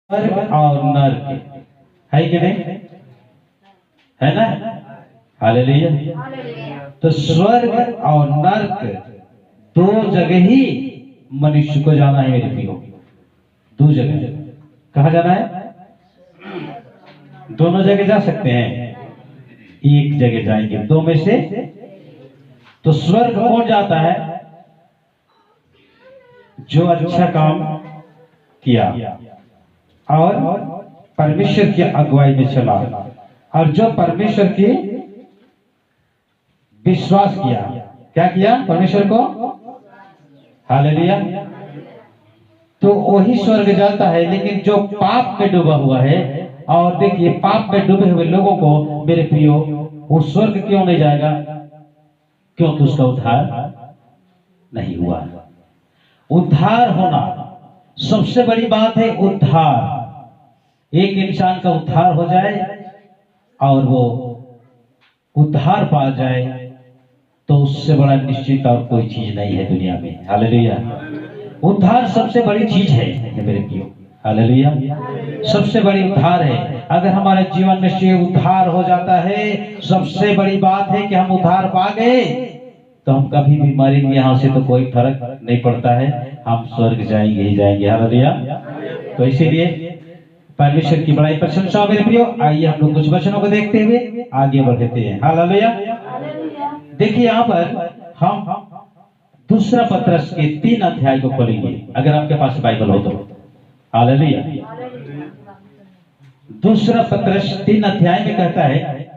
स्वर्ग और नर्क है कि नहीं, है ना। हालेलुया। तो स्वर्ग और नर्क दो जगह ही मनुष्य को जाना है मेरे प्रियो, दो जगह। कहाँ जाना है? दोनों जगह जा सकते हैं, एक जगह जाएंगे, दो में से। तो स्वर्ग कौन जाता है? जो अच्छा काम किया और परमेश्वर की अगुवाई में चला, और जो परमेश्वर की विश्वास किया। क्या किया? परमेश्वर को। हालेलुया। तो वही स्वर्ग जाता है। लेकिन जो पाप में डूबा हुआ है, और देखिए पाप में डूबे हुए लोगों को मेरे प्रियो, वो स्वर्ग क्यों नहीं जाएगा? क्योंकि उसका उद्धार नहीं हुआ। उद्धार होना सबसे बड़ी बात है। उद्धार, एक इंसान का उद्धार हो जाए और वो उद्धार पा जाए, तो उससे बड़ा निश्चित और कोई चीज नहीं है दुनिया में। हालेलुया। उद्धार सबसे बड़ी चीज है मेरे प्रियो। हालेलुया। सबसे बड़ी उद्धार है। अगर हमारे जीवन में से उद्धार हो जाता है, सबसे बड़ी बात है कि हम उद्धार पा गए, तो हम कभी भी मरेंगे यहाँ से तो कोई फर्क नहीं पड़ता है, हम स्वर्ग जाएंगे ही जाएंगे। हालेलुया। तो इसीलिए परमेश्वर की बड़ाई प्रशंसा मेरे प्रियो। आइए हम लोग कुछ वचनों को देखते हुए आगे बढ़ते हैं। हालेलुया। देखिए यहाँ पर हम दूसरा पत्रस के 3 अध्याय को खोलेंगे, अगर आपके पास बाइबल हो तो। हालेलुया। दूसरा पत्रस 3 अध्याय में कहता है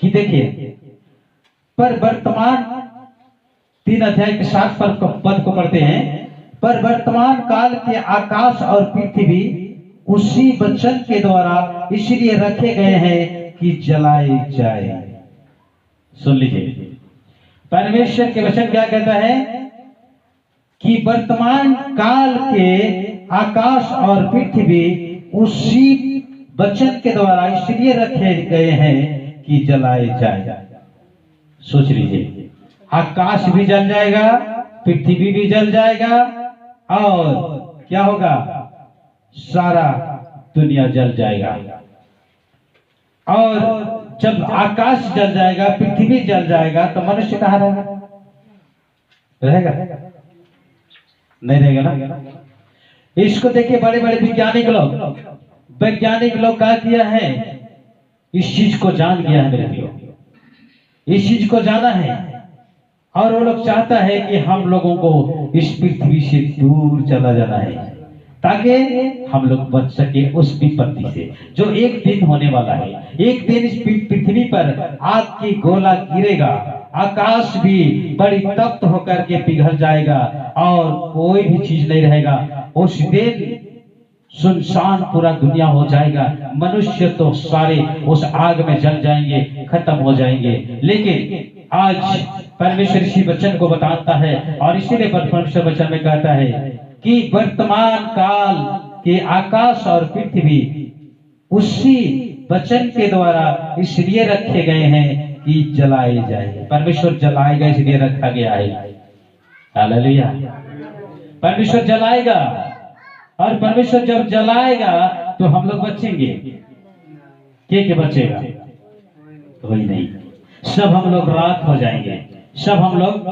कि देखिए, पर वर्तमान 3 अध्याय के 7 पद को पढ़ते हैं। पर वर्तमान काल के आकाश और पृथ्वी उसी वचन के द्वारा इसलिए रखे गए हैं कि जलाए जाए। सुन लीजिए, परमेश्वर के वचन क्या कहता है कि वर्तमान काल के आकाश और पृथ्वी उसी वचन के द्वारा इसलिए रखे गए हैं कि जलाए जाए। सोच लीजिए, आकाश भी जल जाएगा, पृथ्वी भी जल जाएगा, और क्या होगा? सारा दुनिया जल जाएगा। और जब आकाश जल जाएगा, पृथ्वी जल जाएगा, तो मनुष्य कहाँ रहेगा? रहेगा? नहीं रहेगा ना। इसको देखिए, बड़े बड़े वैज्ञानिक लोग क्या किया है? इस चीज को जान गया है मेरे प्रियो, इस चीज को जाना है। और वो लोग चाहता है कि हम लोगों को इस पृथ्वी से दूर चला जाना है, ताकि हम लोग बच सके उस विपत्ति से जो एक दिन होने वाला है। एक दिन इस पृथ्वी पर आग की गोला गिरेगा, आकाश भी बड़ी तप्त होकर के पिघल जाएगा, और कोई भी चीज नहीं रहेगा। उस दिन सुनसान पूरा दुनिया हो जाएगा। मनुष्य तो सारे उस आग में जल जाएंगे, खत्म हो जाएंगे। लेकिन आज परमेश्वर इसी वचन को बताता है, और इसीलिए परमेश्वर वचन में कहता है कि वर्तमान काल के आकाश और पृथ्वी उसी वचन के द्वारा इसलिए रखे गए हैं कि जलाए जाए। परमेश्वर जलाएगा, इसलिए रखा गया है। हालेलुया। परमेश्वर जलाएगा, और परमेश्वर जब जलाएगा तो हम लोग बचेंगे। के बचेगा? कोई नहीं। सब हम लोग राख हो जाएंगे, सब हम लोग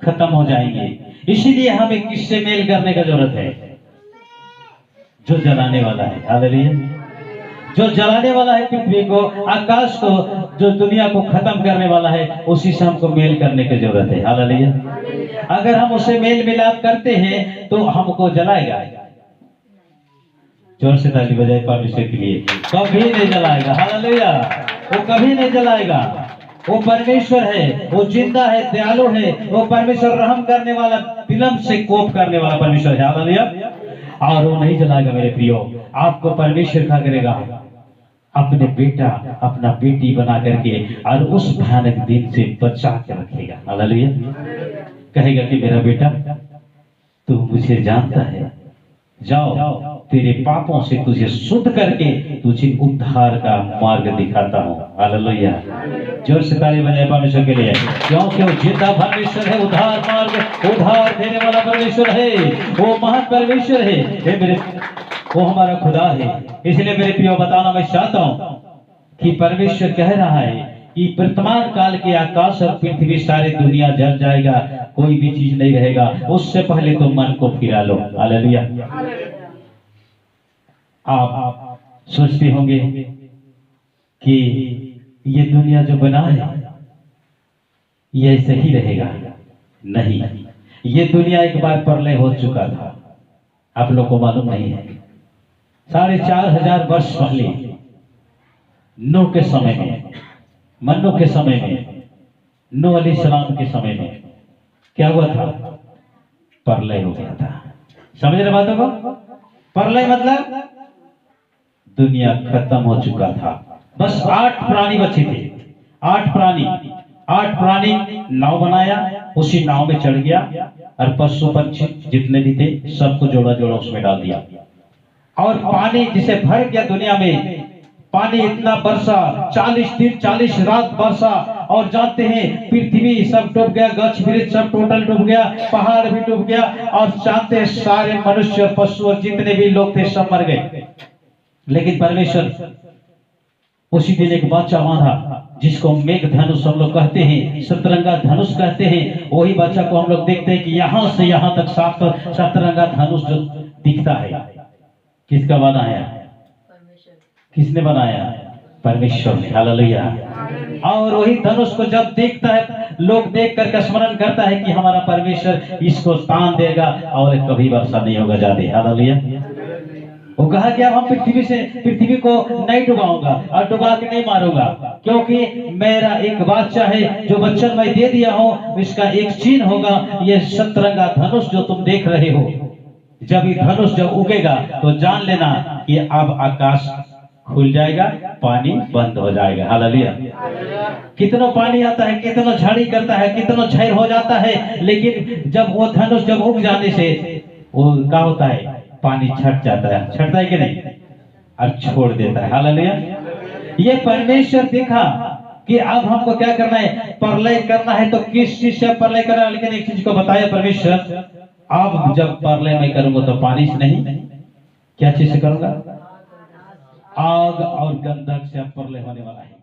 खत्म हो जाएंगे। इसीलिए हमें किससे मेल करने का जरूरत है? जो जलाने वाला है। हालेलुया। जो जलाने वाला है पृथ्वी को, आकाश को, जो दुनिया को खत्म करने वाला है, उसी से हमको मेल करने की जरूरत है। हालेलुया। अगर हम उसे मेल मिलाप करते हैं तो हमको जलाएगा। जोर से ताली बजाए परमेश्वर के लिए। कभी नहीं जलाएगा। हालेलुया। वो कभी नहीं जलाएगा। वो परमेश्वर है, वो जिंदा है, दयालु है। वो परमेश्वर रहम करने वाला, विलंब से कोप करने वाला परमेश्वर है। हालेलुया। और वो नहीं जलाएगा मेरे प्रियो। आपको परमेश्वर क्या करेगा? अपने बेटा, अपना बेटी बना करके, और उस भयानक दिन से बचा के रखेगा। हालेलुया। कहेगा कि मेरा बेटा, तू मुझे जानता है, जाओ तेरे पापों से तुझे शुद्ध करके तुझे उद्धार का मार्ग दिखाता हूँ। हालेलुया। जोर से ताली बजाए परमेश्वर के लिए, क्योंकि वो जिंदा परमेश्वर है, उद्धार मार्ग, उद्धार देने वाला परमेश्वर है, वो महान परमेश्वर है। मेरे वो हमारा खुदा है। इसलिए मेरे प्रियो बताना मैं चाहता हूँ कि परमेश्वर कह रहा है कि वर्तमान काल के आकाश और पृथ्वी सारी दुनिया जल जाएगा, कोई भी चीज नहीं रहेगा, उससे पहले तो मन को फिरा लो। हालेलुया। आप सोचते होंगे कि ये दुनिया जो बना है ये ऐसे ही रहेगा। नहीं, ये दुनिया एक बार प्रलय हो चुका था, आप लोग को मालूम नहीं है। 4,500 वर्ष पहले नूह के समय में, मन्नू के समय में, नूह अलैहिस्सलाम के समय में क्या हुआ था? प्रलय हो गया था। समझ रहे बातों को? प्रलय मतलब दुनिया खत्म हो चुका था। बस 8 प्राणी बचे थे। 8 प्राणी नाव बनाया, उसी नाव में चढ़ गया और पशु पक्षी जितने भी थे सबको जोड़ा जोड़ा उसमें डाल दिया। और पानी जिसे भर गया दुनिया में, पानी इतना बरसा, 40 दिन 40 रात बरसा, और जानते हैं पृथ्वी सब डूब गया, गच्छ वृक्ष सब टोटल डूब गया, पहाड़ भी डूब गया, और जानते हैं सारे मनुष्य और पशु और जितने भी लोग थे सब मर गए। लेकिन परमेश्वर उसी दिन एक बच्चा बांधा, जिसको मेघ धनुष हम लोग कहते हैं, सतरंगा धनुष कहते हैं। वही बच्चा को हम लोग देखते हैं कि यहां से यहां तक सतरंगा धनुष जो दिखता है, किसका बनाया? किसने बनाया? परमेश्वर ने। हालेलुया। और वही धनुष को जब देखता है, लोग देख करके स्मरण करता है कि हमारा परमेश्वर इसको तान देगा और कभी वर्षा नहीं होगा ज्यादा। हालेलुया। वो कहा कि अब हम पृथ्वी को नहीं डुबाऊंगा और डुबा के नहीं मारूंगा, क्योंकि मेरा एक बादशाह है, जो वचन मैं दे दिया हूं इसका एक चिन्ह होगा, ये सतरंगा धनुष जो तुम देख रहे हो। जब ये धनुष जब उगेगा तो जान लेना कि अब आकाश खुल जाएगा, पानी बंद हो जाएगा। हालेलुया। कितना पानी आता है, कितना झाड़ी करता है, कितना झैर हो जाता है, लेकिन जब वो धनुष जब उग जाने से वो क्या होता है? पानी छट जाता है। छटता है कि नहीं? और छोड़ देता है। हालेलुया। ये परमेश्वर देखा कि अब हमको क्या करना है? प्रलय करना है। तो किस चीज से प्रलय करना है? लेकिन एक चीज को बताया परमेश्वर, अब जब प्रलय मैं करूंगा तो पानी से नहीं, क्या चीज से करूंगा? आग और गंधक से प्रलय होने वाला है।